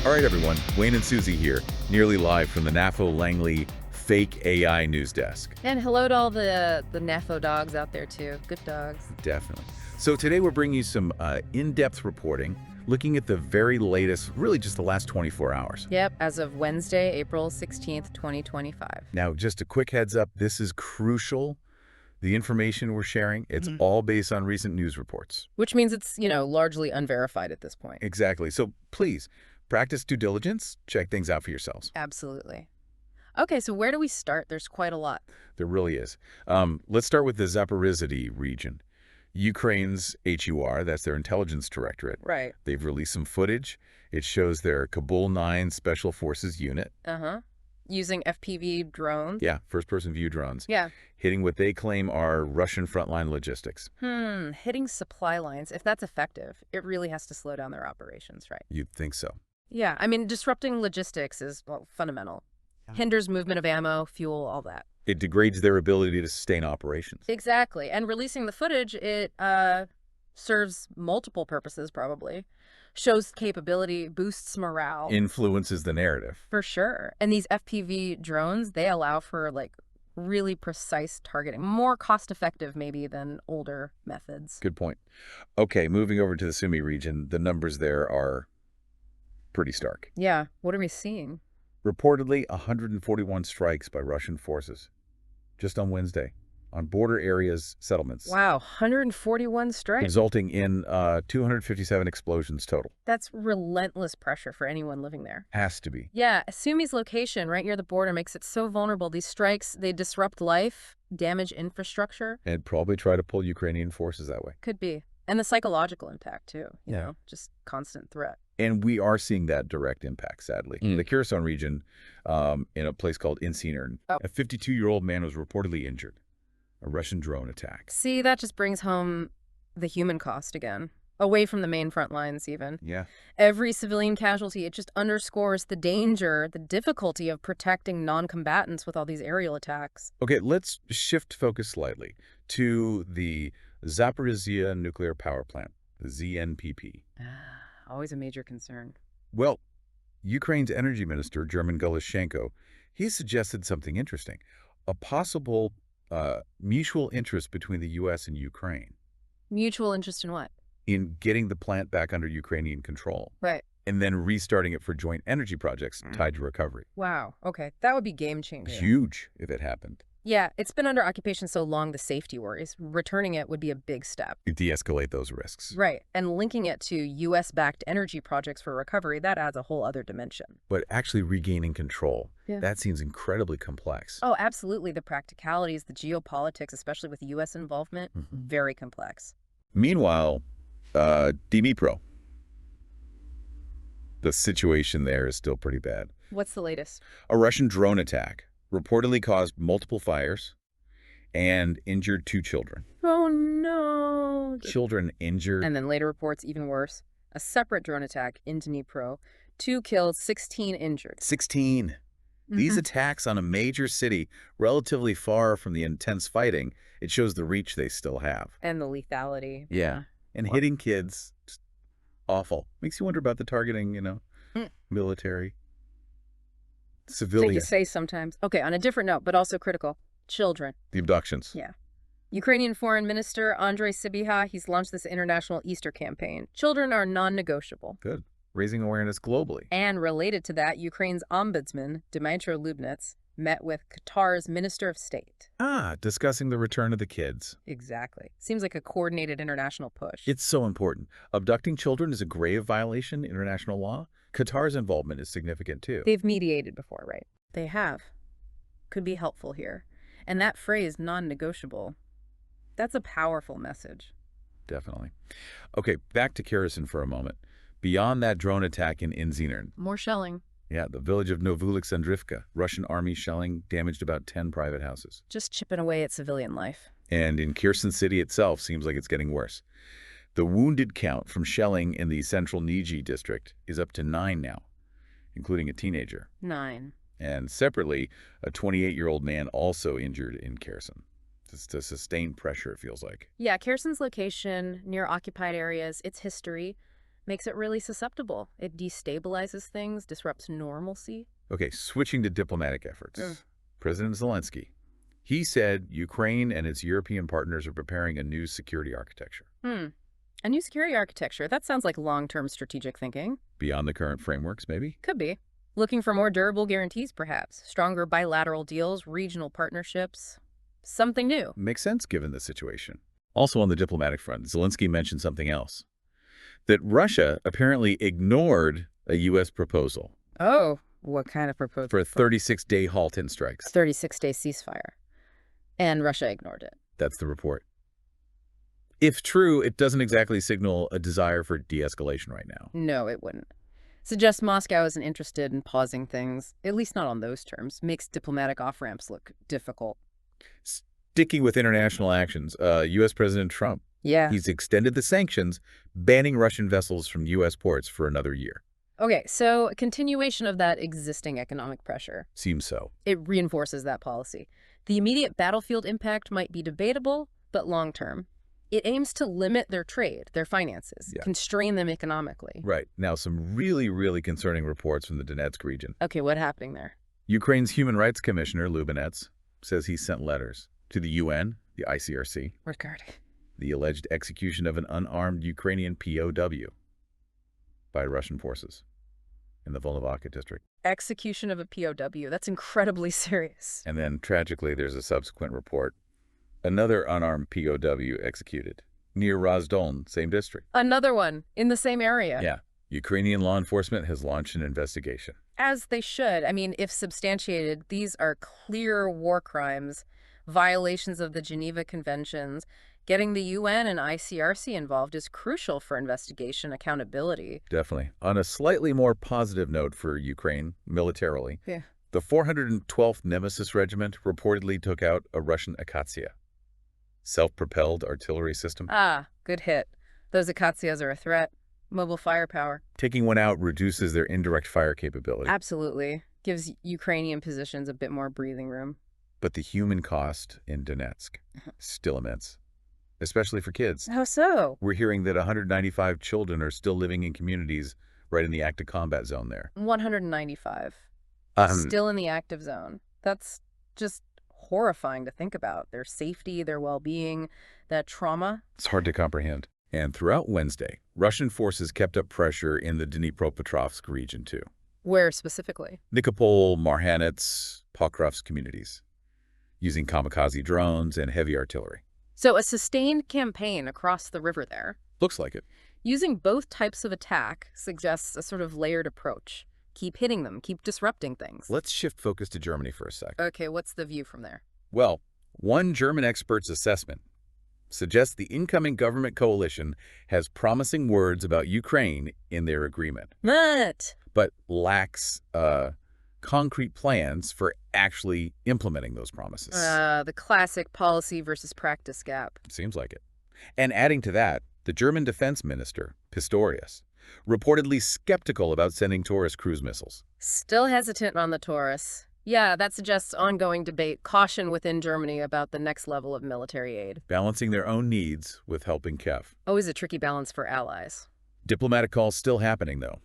All right, everyone. Wayne and Susie here, nearly live from the NAFO Langley fake AI news desk. And hello to all the NAFO dogs out there, too. Good dogs. Definitely. So today we're bringing you some in-depth reporting, looking at the very latest, really just the last 24 hours. Yep, as of Wednesday, April 16th, 2025. Now, just a quick heads up, this is crucial. The information we're sharing, it's all based on recent news reports. Which means it's, largely unverified at this point. Exactly. So please, practice due diligence, check things out for yourselves. Absolutely. Okay, so where do we start? There's quite a lot. There really is. Let's start with the Zaporizhzhia region. Ukraine's HUR, that's their intelligence directorate. Right. They've released some footage. It shows their Kabul 9 Special Forces unit. Using FPV drones. Yeah, first-person view drones. Yeah. Hitting what they claim are Russian frontline logistics. Hitting supply lines. If that's effective, it really has to slow down their operations, right? You'd think so. Yeah, I mean, disrupting logistics is, fundamental. Hinders movement of ammo, fuel, all that. It degrades their ability to sustain operations. Exactly. And releasing the footage, it serves multiple purposes, probably. Shows capability, boosts morale. Influences the narrative. For sure. And these FPV drones, they allow for, really precise targeting. More cost-effective, maybe, than older methods. Good point. Okay, moving over to the Sumy region, the numbers there are pretty stark. Yeah. What are we seeing? Reportedly, 141 strikes by Russian forces just on Wednesday on border areas, settlements. Wow, 141 strikes. Resulting in 257 explosions total. That's relentless pressure for anyone living there. Has to be. Yeah, Sumy's location right near the border makes it so vulnerable. These strikes, they disrupt life, damage infrastructure. And probably try to pull Ukrainian forces that way. Could be. And the psychological impact, too. You know, just constant threat. And we are seeing that direct impact, sadly. In the Kherson region, in a place called Insinern, a 52-year-old man was reportedly injured. A Russian drone attack. See, that just brings home the human cost again. Away from the main front lines, even. Yeah. Every civilian casualty, it just underscores the danger, the difficulty of protecting non-combatants with all these aerial attacks. Okay, let's shift focus slightly to the Zaporizhzhia nuclear power plant, the ZNPP. Always a major concern. Well, Ukraine's energy minister, German Galushenko, he suggested something interesting. A possible mutual interest between the U.S. and Ukraine. Mutual interest in what? In getting the plant back under Ukrainian control. Right. And then restarting it for joint energy projects tied to recovery. Wow. Okay. That would be game-changing. Huge if it happened. Yeah, it's been under occupation so long, the safety worries. Returning it would be a big step. To de-escalate those risks. Right. And linking it to U.S.-backed energy projects for recovery, that adds a whole other dimension. But actually regaining control, that seems incredibly complex. Oh, absolutely. The practicalities, the geopolitics, especially with U.S. involvement, very complex. Meanwhile, Dnipro. The situation there is still pretty bad. What's the latest? A Russian drone attack reportedly caused multiple fires and injured 2 children. Oh, no. Children injured. And then later reports even worse. A separate drone attack in Dnipro. 2 killed, 16 injured. 16. These attacks on a major city, relatively far from the intense fighting, it shows the reach they still have. And the lethality. Yeah. And hitting kids, just awful. Makes you wonder about the targeting, military. Civilians. So you say sometimes. Okay, on a different note, but also critical. Children. The abductions. Yeah. Ukrainian Foreign Minister Andrei Sybiha, he's launched this international Easter campaign. Children are non-negotiable. Good. Raising awareness globally. And related to that, Ukraine's ombudsman, Dmytro Lubnets, met with Qatar's Minister of State. Discussing the return of the kids. Exactly. Seems like a coordinated international push. It's so important. Abducting children is a grave violation in international law. Qatar's involvement is significant, too. They've mediated before, right? They have. Could be helpful here. And that phrase, non-negotiable, that's a powerful message. Definitely. Okay, back to Kherson for a moment. Beyond that drone attack in Inzinern. More shelling. Yeah, the village of Novoaleksandrivka, Russian army shelling damaged about 10 private houses. Just chipping away at civilian life. And in Kherson City itself, seems like it's getting worse. The wounded count from shelling in the central Niji district is up to 9 now, including a teenager. 9. And separately, a 28-year-old man also injured in Kherson. Just to sustain pressure, it feels like. Yeah, Kherson's location, near occupied areas, its history, Makes it really susceptible. It destabilizes things, disrupts normalcy. Okay, switching to diplomatic efforts. President Zelensky, he said Ukraine and its European partners are preparing a new security architecture. A new security architecture. That sounds like long-term strategic thinking. Beyond the current frameworks, maybe? Could be. Looking for more durable guarantees, perhaps. Stronger bilateral deals, regional partnerships. Something new. Makes sense given the situation. Also on the diplomatic front, Zelensky mentioned something else. That Russia apparently ignored a U.S. proposal. Oh, what kind of proposal? For a 36-day halt in strikes. 36-day ceasefire. And Russia ignored it. That's the report. If true, it doesn't exactly signal a desire for de-escalation right now. No, it wouldn't. Suggests Moscow isn't interested in pausing things, at least not on those terms. Makes diplomatic off-ramps look difficult. Sticking with international actions, U.S. President Trump. Yeah. He's extended the sanctions, banning Russian vessels from U.S. ports for another year. Okay, so a continuation of that existing economic pressure. Seems so. It reinforces that policy. The immediate battlefield impact might be debatable, but long-term. It aims to limit their trade, their finances, constrain them economically. Right. Now, some really, really concerning reports from the Donetsk region. Okay, what's happening there? Ukraine's Human Rights Commissioner, Lubinets, says he sent letters to the UN, the ICRC, Regarding the alleged execution of an unarmed Ukrainian POW by Russian forces in the Volnovakha district. execution of a POW. That's incredibly serious. And then, tragically, there's a subsequent report. Another unarmed POW executed near Razdoln, same district. Another one in the same area. Yeah. Ukrainian law enforcement has launched an investigation. As they should. I mean, if substantiated, these are clear war crimes, violations of the Geneva Conventions. Getting the UN and ICRC involved is crucial for investigation accountability. Definitely. On a slightly more positive note for Ukraine, militarily, the 412th Nemesis Regiment reportedly took out a Russian Akatsiya, self-propelled artillery system. Ah, good hit. Those Akatsias are a threat. Mobile firepower. Taking one out reduces their indirect fire capability. Absolutely. Gives Ukrainian positions a bit more breathing room. But the human cost in Donetsk, still immense. Especially for kids. How so? We're hearing that 195 children are still living in communities right in the active combat zone there. 195. Still in the active zone. That's just horrifying to think about. Their safety, their well-being, that trauma. It's hard to comprehend. And throughout Wednesday, Russian forces kept up pressure in the Dnipropetrovsk region too. Where specifically? Nikopol, Marhanets, Pokrovsk communities, using kamikaze drones and heavy artillery. So a sustained campaign across the river there. Looks like it. Using both types of attack suggests a sort of layered approach. Keep hitting them, keep disrupting things. Let's shift focus to Germany for a sec. Okay, what's the view from there? Well, one German expert's assessment suggests the incoming government coalition has promising words about Ukraine in their agreement. But lacks concrete plans for actually implementing those promises. The classic policy versus practice gap. Seems like it. And adding to that, the German defense minister, Pistorius, reportedly skeptical about sending Taurus cruise missiles. Still hesitant on the Taurus. Yeah, that suggests ongoing debate, caution within Germany about the next level of military aid. Balancing their own needs with helping Kiev. Always a tricky balance for allies. Diplomatic calls still happening, though.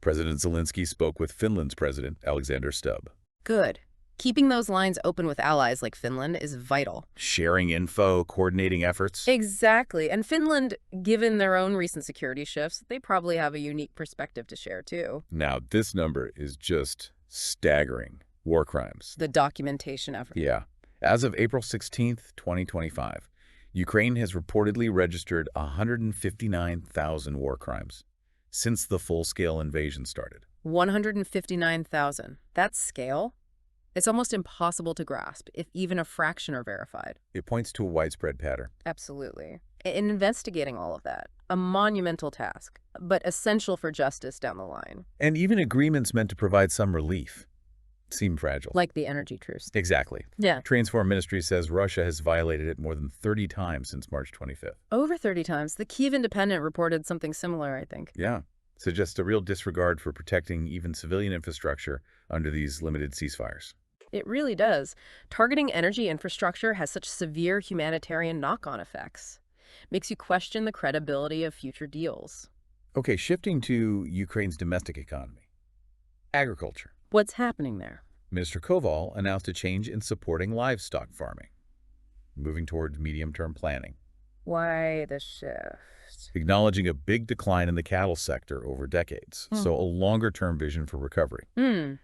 President Zelensky spoke with Finland's president, Alexander Stubb. Good. Keeping those lines open with allies like Finland is vital. Sharing info, coordinating efforts. Exactly. And Finland, given their own recent security shifts, they probably have a unique perspective to share, too. Now, this number is just staggering. War crimes. The documentation effort. Yeah. As of April 16th, 2025, Ukraine has reportedly registered 159,000 war crimes since the full-scale invasion started. 159,000. That scale? It's almost impossible to grasp if even a fraction are verified. It points to a widespread pattern. Absolutely. In investigating all of that, a monumental task, but essential for justice down the line. And even agreements meant to provide some relief seem fragile. Like the energy truce. Exactly. Yeah. Transform Ministry says Russia has violated it more than 30 times since March 25th. Over 30 times. The Kyiv Independent reported something similar, I think. Yeah. Suggests a real disregard for protecting even civilian infrastructure under these limited ceasefires. It really does. Targeting energy infrastructure has such severe humanitarian knock-on effects. Makes you question the credibility of future deals. Okay, shifting to Ukraine's domestic economy. Agriculture. What's happening there? Minister Koval announced a change in supporting livestock farming, moving towards medium-term planning, Why the shift? acknowledging a big decline in the cattle sector over decades, so a longer-term vision for recovery.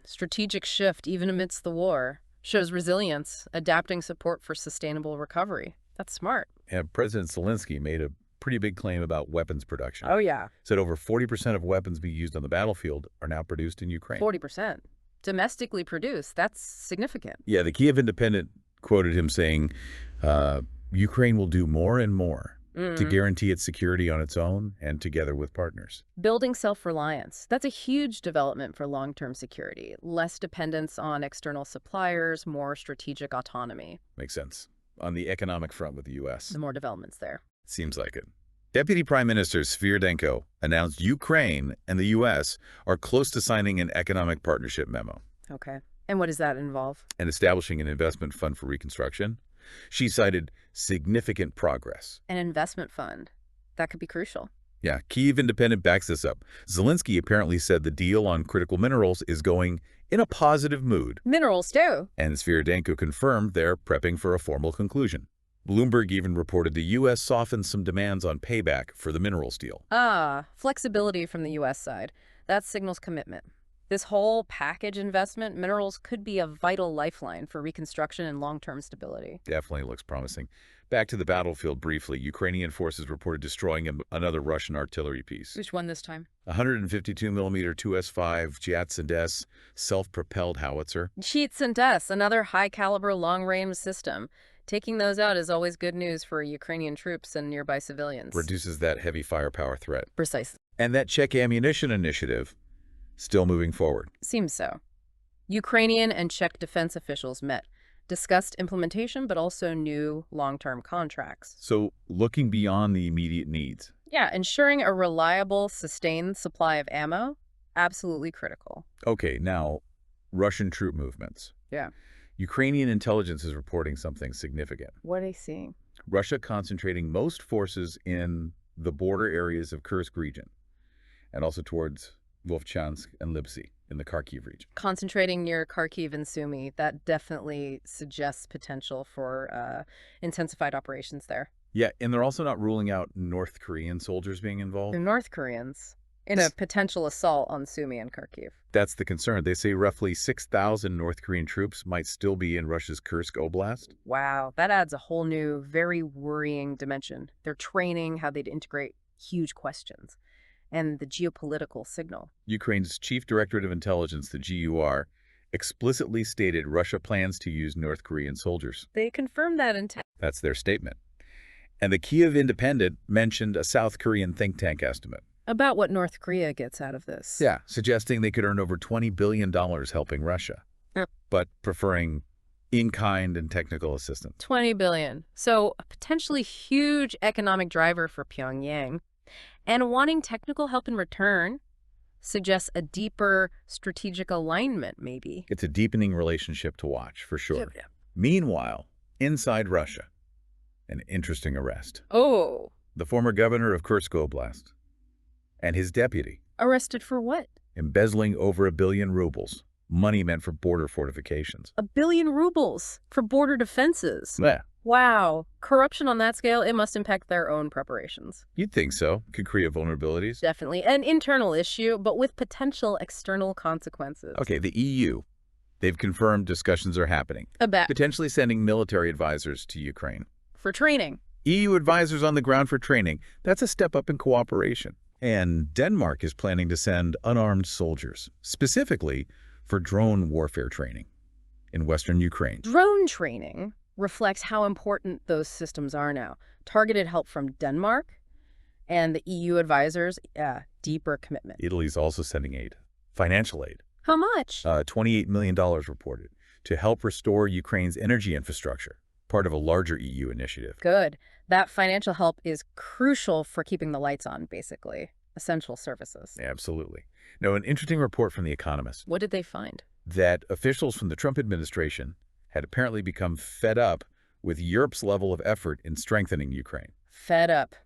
Strategic shift even amidst the war. Shows resilience, adapting support for sustainable recovery. That's smart. And President Zelensky made a pretty big claim about weapons production. Oh, yeah. Said over 40% of weapons being used on the battlefield are now produced in Ukraine. 40%. Domestically produced. That's significant. Yeah, the Kiev Independent quoted him saying, Ukraine will do more and more to guarantee its security on its own and together with partners. Building self-reliance. That's a huge development for long-term security. Less dependence on external suppliers, more strategic autonomy. Makes sense. On the economic front with the U.S. The more developments there. Seems like it. Deputy Prime Minister Sviardenko announced Ukraine and the U.S. are close to signing an economic partnership memo. Okay. And what does that involve? And establishing an investment fund for reconstruction. She cited significant progress. An investment fund. That could be crucial. Yeah, Kyiv Independent backs this up. Zelensky apparently said the deal on critical minerals is going in a positive mood. Minerals, too. And Sviardenko confirmed they're prepping for a formal conclusion. Bloomberg even reported the U.S. softened some demands on payback for the minerals deal. Flexibility from the U.S. side. That signals commitment. This whole package investment, minerals could be a vital lifeline for reconstruction and long-term stability. Definitely looks promising. Back to the battlefield briefly. Ukrainian forces reported destroying another Russian artillery piece. Which one this time? 152mm 2S5 Jats&S self-propelled howitzer. Jats&S, another high-caliber long-range system. Taking those out is always good news for Ukrainian troops and nearby civilians. Reduces that heavy firepower threat. Precisely. And that Czech ammunition initiative, still moving forward. Seems so. Ukrainian and Czech defense officials met, discussed implementation, but also new long-term contracts. So looking beyond the immediate needs. Yeah, ensuring a reliable, sustained supply of ammo, absolutely critical. Okay, now, Russian troop movements. Yeah. Ukrainian intelligence is reporting something significant. What are they seeing? Russia concentrating most forces in the border areas of Kursk region, and also towards Vovchansk and Lipsy in the Kharkiv region. Concentrating near Kharkiv and Sumy, that definitely suggests potential for intensified operations there. Yeah, and they're also not ruling out North Korean soldiers being involved. The North Koreans in a potential assault on Sumy and Kharkiv. That's the concern. They say roughly 6,000 North Korean troops might still be in Russia's Kursk Oblast. Wow, that adds a whole new, very worrying dimension. Their training, how they'd integrate, huge questions. And the geopolitical signal. Ukraine's Chief Directorate of Intelligence, the GUR, explicitly stated Russia plans to use North Korean soldiers. They confirmed that intent. That's their statement. And the Kiev Independent mentioned a South Korean think tank estimate. About what North Korea gets out of this. Yeah, suggesting they could earn over $20 billion helping Russia, but preferring in-kind and technical assistance. $20 billion. So a potentially huge economic driver for Pyongyang. And wanting technical help in return suggests a deeper strategic alignment, maybe. It's a deepening relationship to watch, for sure. Yeah. Meanwhile, inside Russia, an interesting arrest. Oh. The former governor of Kursk Oblast and his deputy. Arrested for what? Embezzling over 1 billion rubles, money meant for border fortifications. 1 billion rubles for border defenses. Yeah. Wow. Corruption on that scale, it must impact their own preparations. You'd think so. Could create vulnerabilities. Definitely. An internal issue, but with potential external consequences. Okay, the EU. They've confirmed discussions are happening. Potentially sending military advisors to Ukraine. For training. EU advisors on the ground for training. That's a step up in cooperation. And Denmark is planning to send unarmed soldiers, specifically for drone warfare training in Western Ukraine. Drone training reflects how important those systems are now. Targeted help from Denmark and the EU advisors, deeper commitment. Italy's also sending aid, financial aid. How much? $28 million reported to help restore Ukraine's energy infrastructure, part of a larger EU initiative. Good. That financial help is crucial for keeping the lights on, basically. Essential services. Absolutely. Now, an interesting report from The Economist. What did they find? That officials from the Trump administration had apparently become fed up with Europe's level of effort in strengthening Ukraine. Fed up.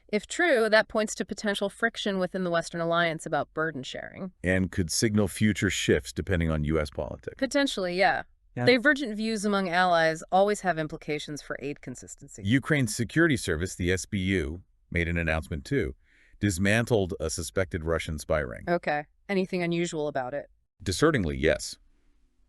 If true, that points to potential friction within the Western alliance about burden sharing. And could signal future shifts depending on U.S. politics. Potentially, yeah. Divergent views among allies always have implications for aid consistency. Ukraine's security service, the SBU, made an announcement too. Dismantled a suspected Russian spy ring. Okay. Anything unusual about it? Discertingly, yes.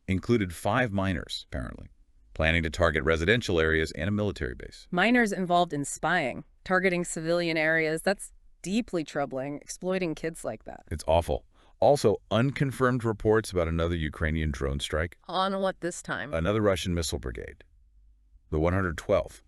Included 5 minors, apparently, planning to target residential areas and a military base. Minors involved in spying, targeting civilian areas. That's deeply troubling, exploiting kids like that. It's awful. Also, unconfirmed reports about another Ukrainian drone strike. On what this time? Another Russian missile brigade. The 112th,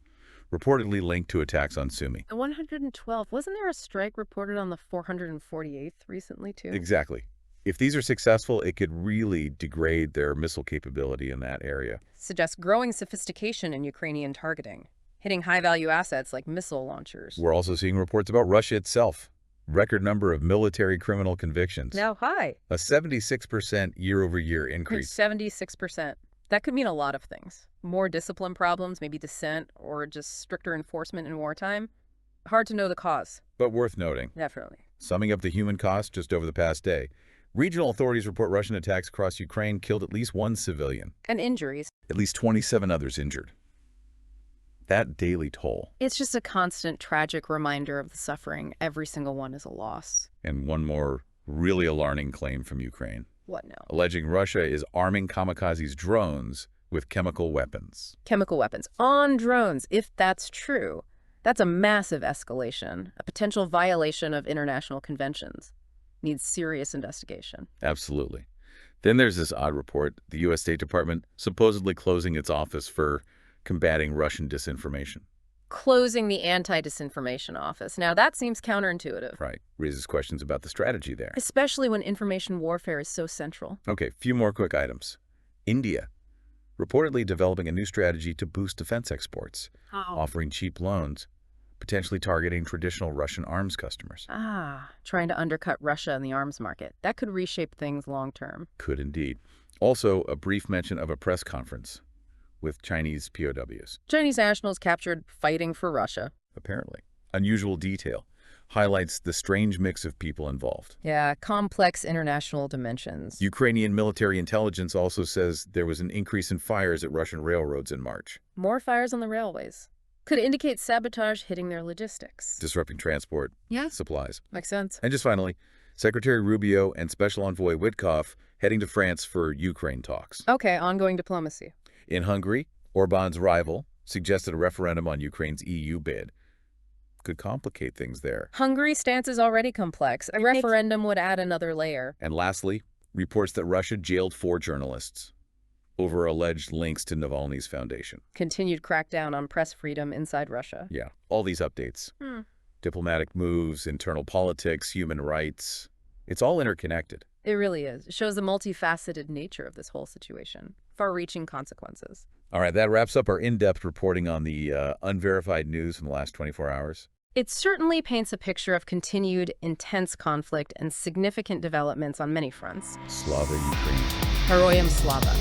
reportedly linked to attacks on Sumy. The 112th. Wasn't there a strike reported on the 448th recently, too? Exactly. If these are successful, it could really degrade their missile capability in that area. Suggests growing sophistication in Ukrainian targeting, hitting high-value assets like missile launchers. We're also seeing reports about Russia itself. Record number of military criminal convictions. Now high. A 76% year-over-year increase. 76%. That could mean a lot of things. More discipline problems, maybe dissent, or just stricter enforcement in wartime. Hard to know the cause. But worth noting. Definitely. Summing up the human cost just over the past day, regional authorities report Russian attacks across Ukraine killed at least 1 civilian. And injuries. At least 27 others injured. That daily toll. It's just a constant tragic reminder of the suffering. Every single one is a loss. And one more really alarming claim from Ukraine. What now? Alleging Russia is arming kamikazes drones with chemical weapons. Chemical weapons on drones. If that's true, that's a massive escalation, a potential violation of international conventions. Needs serious investigation. Absolutely. Then there's this odd report, the U.S. State Department supposedly closing its office for combating Russian disinformation. Closing the anti-disinformation office. Now, that seems counterintuitive. Right. Raises questions about the strategy there. Especially when information warfare is so central. Okay, few more quick items. India, reportedly developing a new strategy to boost defense exports, offering cheap loans, potentially targeting traditional Russian arms customers. Trying to undercut Russia in the arms market. That could reshape things long-term. Could indeed. Also, a brief mention of a press conference with Chinese POWs. Chinese nationals captured fighting for Russia. Apparently. Unusual detail. Highlights the strange mix of people involved. Yeah, complex international dimensions. Ukrainian military intelligence also says there was an increase in fires at Russian railroads in March. More fires on the railways. Could indicate sabotage hitting their logistics. Disrupting transport. Yeah. Supplies. Makes sense. And just finally, Secretary Rubio and Special Envoy Witkoff heading to France for Ukraine talks. Okay, ongoing diplomacy. In Hungary, Orban's rival suggested a referendum on Ukraine's EU bid. Could complicate things there. Hungary's stance is already complex. A referendum would add another layer. And lastly, reports that Russia jailed 4 journalists over alleged links to Navalny's foundation. Continued crackdown on press freedom inside Russia. Yeah, all these updates. Diplomatic moves, internal politics, human rights. It's all interconnected. It really is. It shows the multifaceted nature of this whole situation. Far-reaching consequences. All right, that wraps up our in-depth reporting on the unverified news from the last 24 hours. It certainly paints a picture of continued, intense conflict and significant developments on many fronts. Slava Ukraine. Heroyam Slava.